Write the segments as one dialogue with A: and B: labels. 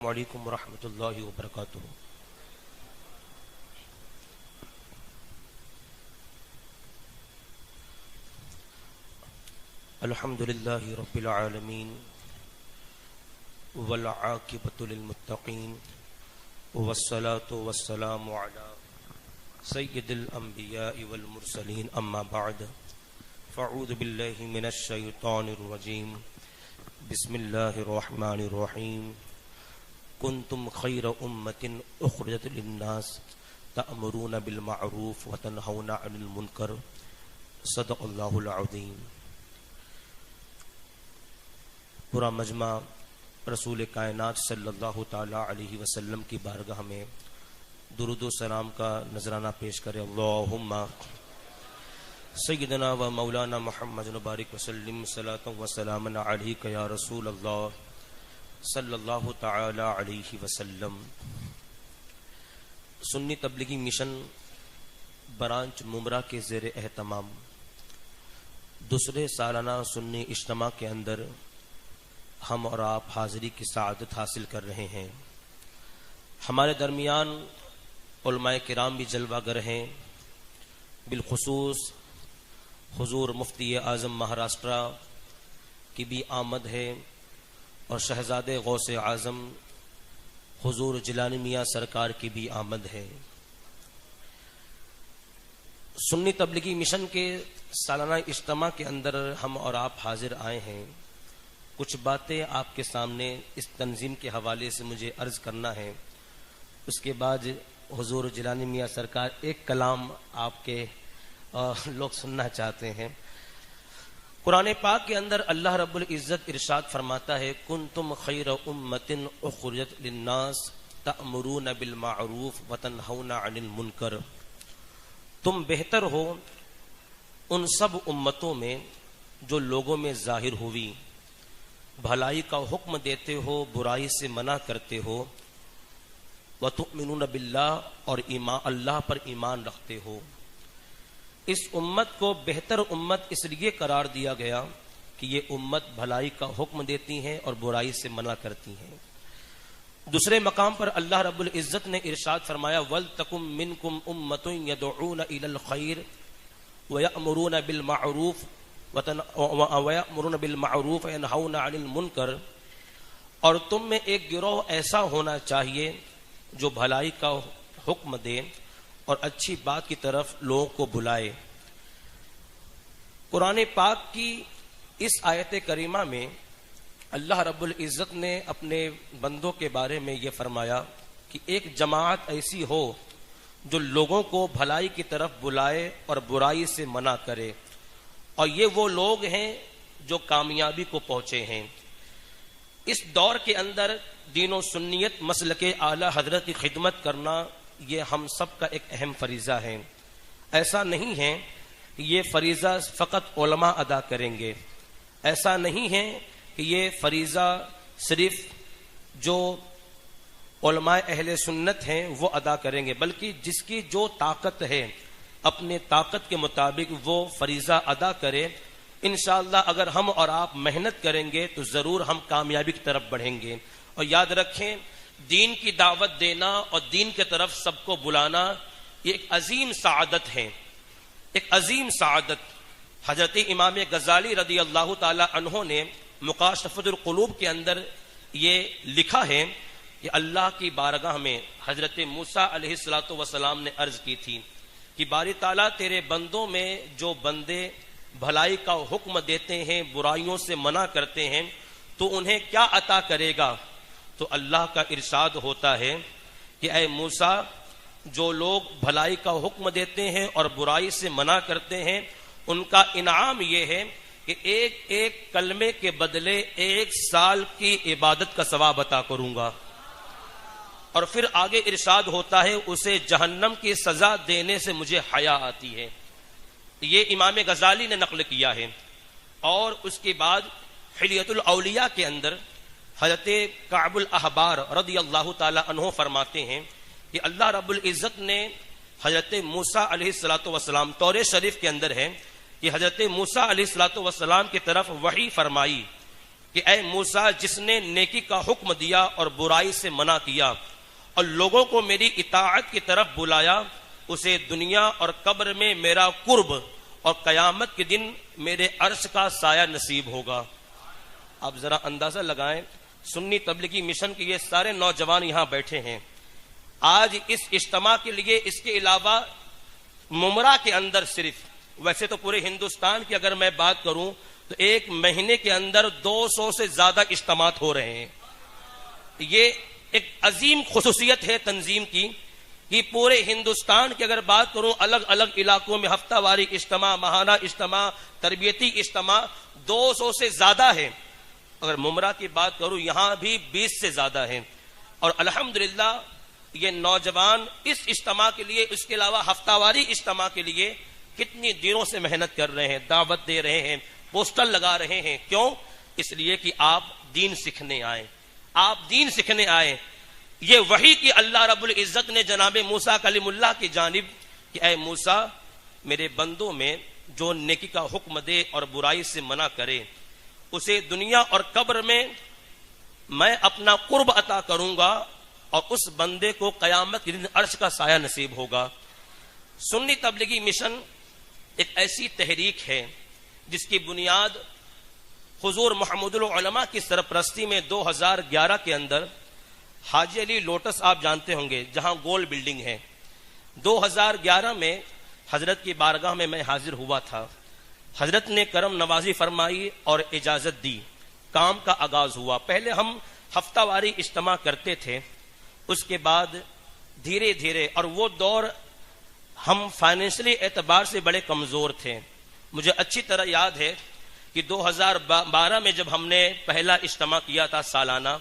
A: السلام علیکم ورحمۃ اللہ وبرکاتہ۔ الحمد للہ رب العالمین والعاقبۃ للمتقین والصلاة والسلام علی سید الانبیاء والمرسلین، اما بعد فاعوذ باللہ من الشیطان الرجیم، بسم اللہ الرحمن الرحیم۔ کنتم خیر امۃ اخرجت للناس تأمرون بالمعروف وتنہون عن المنکر، صدق اللہ العظیم۔ پورا مجمع رسول کائنات صلی اللہ تعالی علیہ وسلم کی بارگاہ میں درود و سلام کا نذرانہ پیش کرے۔ اللہم سیدنا و مولانا محمد مبارک وسلم صلاۃ و سلام علیک یا رسول اللہ صلی اللہ تعالی علیہ وسلم۔ سنی تبلیغی مشن برانچ ممرہ کے زیر اہتمام دوسرے سالانہ سنی اجتماع کے اندر ہم اور آپ حاضری کی سعادت حاصل کر رہے ہیں۔ ہمارے درمیان علماء کرام بھی جلوہ گر ہیں، بالخصوص حضور مفتی اعظم مہاراشٹرا کی بھی آمد ہے، اور شہزادے غوث اعظم حضور جیلانی میاں سرکار کی بھی آمد ہے۔ سنی تبلیغی مشن کے سالانہ اجتماع کے اندر ہم اور آپ حاضر آئے ہیں۔ کچھ باتیں آپ کے سامنے اس تنظیم کے حوالے سے مجھے عرض کرنا ہے، اس کے بعد حضور جیلانی میاں سرکار ایک کلام آپ کے لوگ سننا چاہتے ہیں۔ قرآن پاک کے اندر اللہ رب العزت ارشاد فرماتا ہے، کنتم خیر امۃ اخرجت للناس تأمرون بالمعروف وتنہون عن المنکر، تم بہتر ہو ان سب امتوں میں جو لوگوں میں ظاہر ہوئی، بھلائی کا حکم دیتے ہو، برائی سے منع کرتے ہو، وتؤمنون باللہ، اور اللہ پر ایمان رکھتے ہو۔ اس امت کو بہتر امت اس لیے قرار دیا گیا کہ یہ امت بھلائی کا حکم دیتی ہیں اور برائی سے منع کرتی ہیں۔ دوسرے مقام پر اللہ رب العزت نے ارشاد فرمایا، وَلْتَكُمْ مِنْكُمْ أُمَّةٌ يَدْعُونَ إِلَى الْخَيْرِ وَيَأْمُرُونَ بِالْمَعْرُوفِ وَيَنْهَوْنَ عَنِ الْمُنْكَرِ، اور تم میں ایک گروہ ایسا ہونا چاہیے جو بھلائی کا حکم دے اور اچھی بات کی طرف لوگوں کو بلائے۔ قرآن پاک کی اس آیت کریمہ میں اللہ رب العزت نے اپنے بندوں کے بارے میں یہ فرمایا کہ ایک جماعت ایسی ہو جو لوگوں کو بھلائی کی طرف بلائے اور برائی سے منع کرے، اور یہ وہ لوگ ہیں جو کامیابی کو پہنچے ہیں۔ اس دور کے اندر دین و سنیت مسلک اعلی حضرت کی خدمت کرنا یہ ہم سب کا ایک اہم فریضہ ہے۔ ایسا نہیں ہے کہ یہ فریضہ فقط علماء ادا کریں گے، ایسا نہیں ہے کہ یہ فریضہ صرف جو علماء اہل سنت ہیں وہ ادا کریں گے، بلکہ جس کی جو طاقت ہے اپنے طاقت کے مطابق وہ فریضہ ادا کرے۔ انشاءاللہ اگر ہم اور آپ محنت کریں گے تو ضرور ہم کامیابی کی طرف بڑھیں گے۔ اور یاد رکھیں، دین کی دعوت دینا اور دین کی طرف سب کو بلانا یہ ایک عظیم سعادت ہے، ایک عظیم سعادت۔ حضرت امام غزالی رضی اللہ تعالی عنہ نے مکاشفۃ القلوب کے اندر یہ لکھا ہے کہ اللہ کی بارگاہ میں حضرت موسیٰ علیہ السلام نے عرض کی تھی کہ باری تعالیٰ، تیرے بندوں میں جو بندے بھلائی کا حکم دیتے ہیں، برائیوں سے منع کرتے ہیں، تو انہیں کیا عطا کرے گا؟ تو اللہ کا ارشاد ہوتا ہے کہ اے موسیٰ، جو لوگ بھلائی کا حکم دیتے ہیں اور برائی سے منع کرتے ہیں، ان کا انعام یہ ہے کہ ایک ایک کلمے کے بدلے 1 سال کی عبادت کا ثواب عطا کروں گا۔ اور پھر آگے ارشاد ہوتا ہے، اسے جہنم کی سزا دینے سے مجھے حیا آتی ہے۔ یہ امام غزالی نے نقل کیا ہے۔ اور اس کے بعد حلیۃ الاولیاء کے اندر حضرت کعب الاحبار رضی اللہ تعالی عنہ فرماتے ہیں کہ اللہ رب العزت نے حضرت موسیٰ علیہ السلام، تورات شریف کے اندر ہے کہ حضرت موسیٰ علیہ السلام کی طرف وحی فرمائی کہ اے موسیٰ، جس نے نیکی کا حکم دیا اور برائی سے منع کیا اور لوگوں کو میری اطاعت کی طرف بلایا، اسے دنیا اور قبر میں میرا قرب اور قیامت کے دن میرے عرش کا سایہ نصیب ہوگا۔ آپ ذرا اندازہ لگائیں، سنی تبلیغی مشن کے یہ سارے نوجوان یہاں بیٹھے ہیں، آج اس اجتماع کے لیے اس کے علاوہ ممرا کے اندر صرف، ویسے تو پورے ہندوستان کی اگر میں بات کروں تو ایک مہینے کے اندر 200 سے زیادہ اجتماعات ہو رہے ہیں۔ یہ ایک عظیم خصوصیت ہے تنظیم کی کہ پورے ہندوستان کی اگر بات کروں الگ الگ علاقوں میں ہفتہ واری اجتماع، ماہانہ اجتماع، تربیتی اجتماع 200 سے زیادہ ہے۔ اگر ممرا کی بات کروں یہاں بھی 20 سے زیادہ ہیں، اور الحمدللہ یہ نوجوان اس اجتماع کے لیے، اس کے علاوہ ہفتہ واری اجتماع کے لیے کتنی دنوں سے محنت کر رہے ہیں، دعوت دے رہے ہیں، پوسٹر لگا رہے ہیں۔ کیوں؟ اس لیے کہ آپ دین سیکھنے آئے، آپ دین سیکھنے آئے۔ یہ وحی کہ اللہ رب العزت نے جناب موسیٰ کلیم اللہ کی جانب کہ اے موسیٰ، میرے بندوں میں جو نیکی کا حکم دے اور برائی سے منع کرے، اسے دنیا اور قبر میں میں اپنا قرب عطا کروں گا اور اس بندے کو قیامت کے دن عرش کا سایہ نصیب ہوگا۔ سنی تبلیغی مشن ایک ایسی تحریک ہے جس کی بنیاد حضور محمد العلماء کی سرپرستی میں 2011 کے اندر حاجی علی لوٹس آپ جانتے ہوں گے جہاں گول بلڈنگ ہے، 2011 میں حضرت کی بارگاہ میں میں حاضر ہوا تھا۔ حضرت نے کرم نوازی فرمائی اور اجازت دی، کام کا آغاز ہوا۔ پہلے ہم ہفتہ واری اجتماع کرتے تھے، اس کے بعد دھیرے دھیرے، اور وہ دور ہم فائنینشلی اعتبار سے بڑے کمزور تھے۔ مجھے اچھی طرح یاد ہے کہ 2012 میں جب ہم نے پہلا اجتماع کیا تھا سالانہ،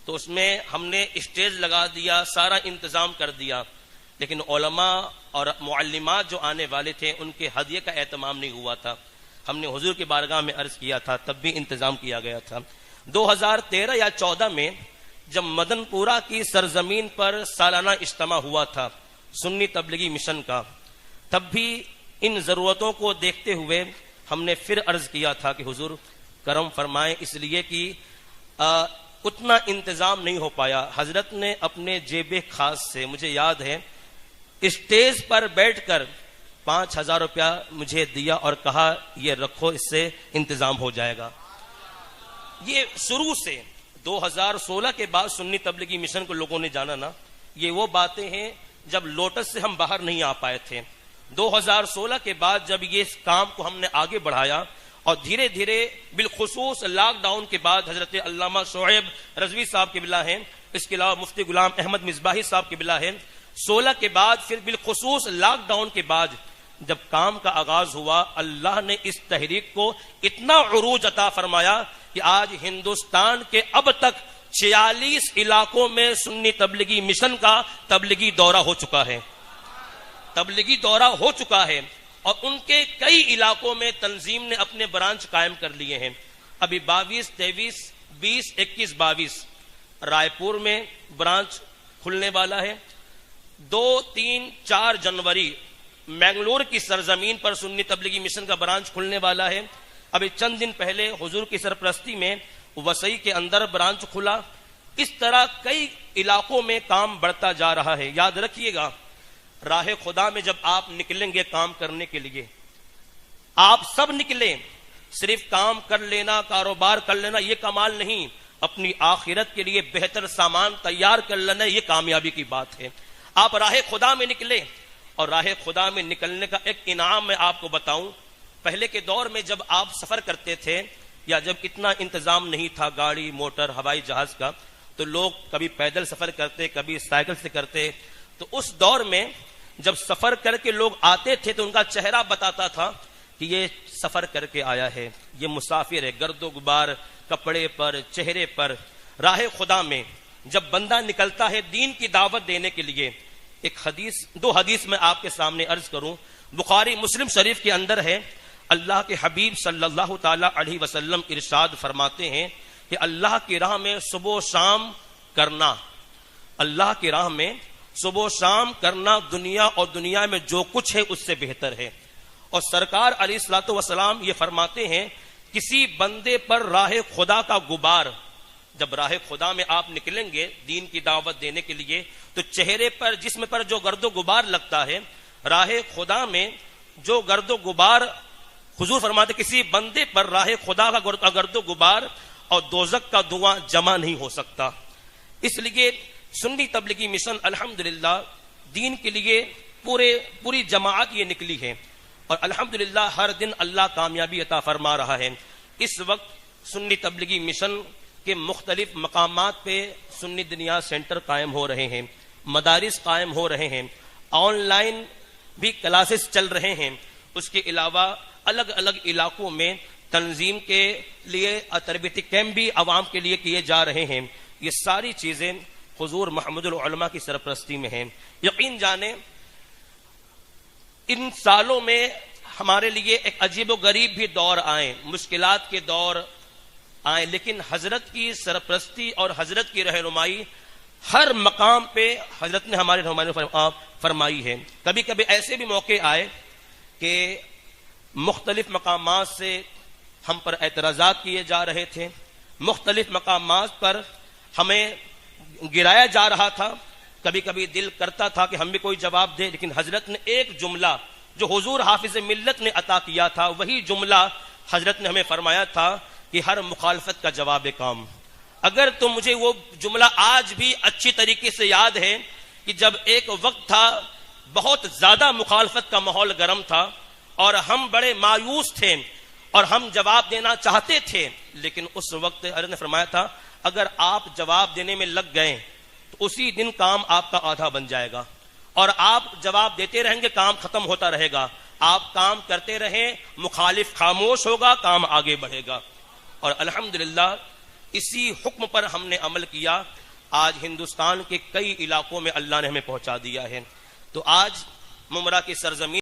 A: تو اس میں ہم نے اسٹیج لگا دیا، سارا انتظام کر دیا، لیکن علماء اور معلمات جو آنے والے تھے ان کے ہدیے کا اہتمام نہیں ہوا تھا۔ ہم نے حضور کی بارگاہ میں عرض کیا تھا، تب بھی انتظام کیا گیا تھا۔ 2013 یا 14 میں جب مدن پورہ کی سرزمین پر سالانہ اجتماع ہوا تھا سنی تبلیغی مشن کا، تب بھی ان ضرورتوں کو دیکھتے ہوئے ہم نے پھر عرض کیا تھا کہ حضور کرم فرمائیں، اس لیے کہ اتنا انتظام نہیں ہو پایا۔ حضرت نے اپنے جیب خاص سے، مجھے یاد ہے، اسٹیج پر بیٹھ کر 5,000 روپیہ مجھے دیا اور کہا یہ رکھو، اس سے انتظام ہو جائے گا۔ یہ شروع سے 2016 کے بعد سنی تبلیغی مشن کو لوگوں نے جانا نا، یہ وہ باتیں ہیں جب لوٹس سے ہم باہر نہیں آ پائے تھے۔ 2016 کے بعد جب یہ کام کو ہم نے آگے بڑھایا اور دھیرے دھیرے بالخصوص لاک ڈاؤن کے بعد حضرت علامہ شعیب رضوی صاحب کے بلا ہیں، اس کے علاوہ مفتی غلام احمد مصباحی صاحب کے بلا ہیں، 16 کے بعد پھر بالخصوص لاک ڈاؤن کے بعد جب کام کا آغاز ہوا، اللہ نے اس تحریک کو اتنا عروج عطا فرمایا کہ آج ہندوستان کے اب تک 46 علاقوں میں سنی تبلیغی مشن کا تبلیغی دورہ ہو چکا ہے، تبلیغی دورہ ہو چکا ہے، اور ان کے کئی علاقوں میں تنظیم نے اپنے برانچ قائم کر لیے ہیں۔ ابھی 22، 23، 20، 21، 22 رائے پور میں برانچ کھلنے والا ہے۔ 2، 3، 4 جنوری مینگلور کی سرزمین پر سنی تبلیغی مشن کا برانچ کھلنے والا ہے۔ ابھی چند دن پہلے حضور کی سرپرستی میں وسئی کے اندر برانچ کھلا۔ اس طرح کئی علاقوں میں کام بڑھتا جا رہا ہے۔ یاد رکھیے گا، راہ خدا میں جب آپ نکلیں گے کام کرنے کے لیے، آپ سب نکلیں، صرف کام کر لینا، کاروبار کر لینا یہ کمال نہیں، اپنی آخرت کے لیے بہتر سامان تیار کر لینا یہ کامیابی کی بات ہے۔ آپ راہ خدا میں نکلیں، اور راہ خدا میں نکلنے کا ایک انعام میں آپ کو بتاؤں، پہلے کے دور میں جب آپ سفر کرتے تھے یا جب اتنا انتظام نہیں تھا گاڑی موٹر ہوائی جہاز کا، تو لوگ کبھی پیدل سفر کرتے، کبھی سائیکل سے کرتے۔ تو اس دور میں جب سفر کر کے لوگ آتے تھے تو ان کا چہرہ بتاتا تھا کہ یہ سفر کر کے آیا ہے، یہ مسافر ہے، گرد و غبار کپڑے پر، چہرے پر۔ راہ خدا میں جب بندہ نکلتا ہے دین کی دعوت دینے کے لیے، ایک حدیث، 2 حدیث میں آپ کے سامنے عرض کروں، بخاری مسلم شریف کے اندر ہے، اللہ کے حبیب صلی اللہ تعالی علیہ وسلم ارشاد فرماتے ہیں کہ اللہ کی راہ میں صبح و شام کرنا، اللہ کی راہ میں صبح و شام کرنا دنیا اور دنیا میں جو کچھ ہے اس سے بہتر ہے۔ اور سرکار علیہ الصلوۃ والسلام یہ فرماتے ہیں کسی بندے پر راہ خدا کا غبار، جب راہ خدا میں آپ نکلیں گے دین کی دعوت دینے کے لیے، تو چہرے پر، جسم پر جو گرد و غبار لگتا ہے، راہ خدا میں جو گرد و غبار، حضور فرماتے کسی بندے پر راہ خدا کا گرد و غبار اور دوزخ کا دھواں جمع نہیں ہو سکتا۔ اس لیے سنی تبلیغی مشن الحمدللہ دین کے لیے پوری جماعت یہ نکلی ہے، اور الحمدللہ ہر دن اللہ کامیابی عطا فرما رہا ہے۔ اس وقت سنی تبلیغی مشن کے مختلف مقامات پہ سنی دنیا سینٹر قائم ہو رہے ہیں، مدارس قائم ہو رہے ہیں، آن لائن بھی کلاسز چل رہے ہیں۔ اس کے علاوہ الگ الگ علاقوں میں تنظیم کے لیے تربیتی کیمپ بھی عوام کے لیے کیے جا رہے ہیں۔ یہ ساری چیزیں حضور محمد العلماء کی سرپرستی میں ہیں۔ یقین جانیں ان سالوں میں ہمارے لیے ایک عجیب و غریب بھی دور آئے، مشکلات کے دور آئے، لیکن حضرت کی سرپرستی اور حضرت کی رہنمائی ہر مقام پہ حضرت نے ہماری رہنمائی فرمائی ہے۔ کبھی کبھی ایسے بھی موقع آئے کہ مختلف مقامات سے ہم پر اعتراضات کیے جا رہے تھے، مختلف مقامات پر ہمیں گرایا جا رہا تھا، کبھی کبھی دل کرتا تھا کہ ہم بھی کوئی جواب دیں، لیکن حضرت نے ایک جملہ جو حضور حافظ ملت نے عطا کیا تھا، وہی جملہ حضرت نے ہمیں فرمایا تھا کہ ہر مخالفت کا جواب کام۔ اگر تو مجھے وہ جملہ آج بھی اچھی طریقے سے یاد ہے کہ جب ایک وقت تھا بہت زیادہ مخالفت کا ماحول گرم تھا اور ہم بڑے مایوس تھے اور ہم جواب دینا چاہتے تھے، لیکن اس وقت حضرت نے فرمایا تھا اگر آپ جواب دینے میں لگ گئے تو اسی دن کام آپ کا آدھا بن جائے گا، اور آپ جواب دیتے رہیں گے کام ختم ہوتا رہے گا، آپ کام کرتے رہیں، مخالف خاموش ہوگا، کام آگے بڑھے گا۔ اور الحمدللہ اسی حکم پر ہم نے عمل کیا، آج ہندوستان کے کئی علاقوں میں اللہ نے ہمیں پہنچا دیا ہے۔ تو آج ممرا کی سرزمین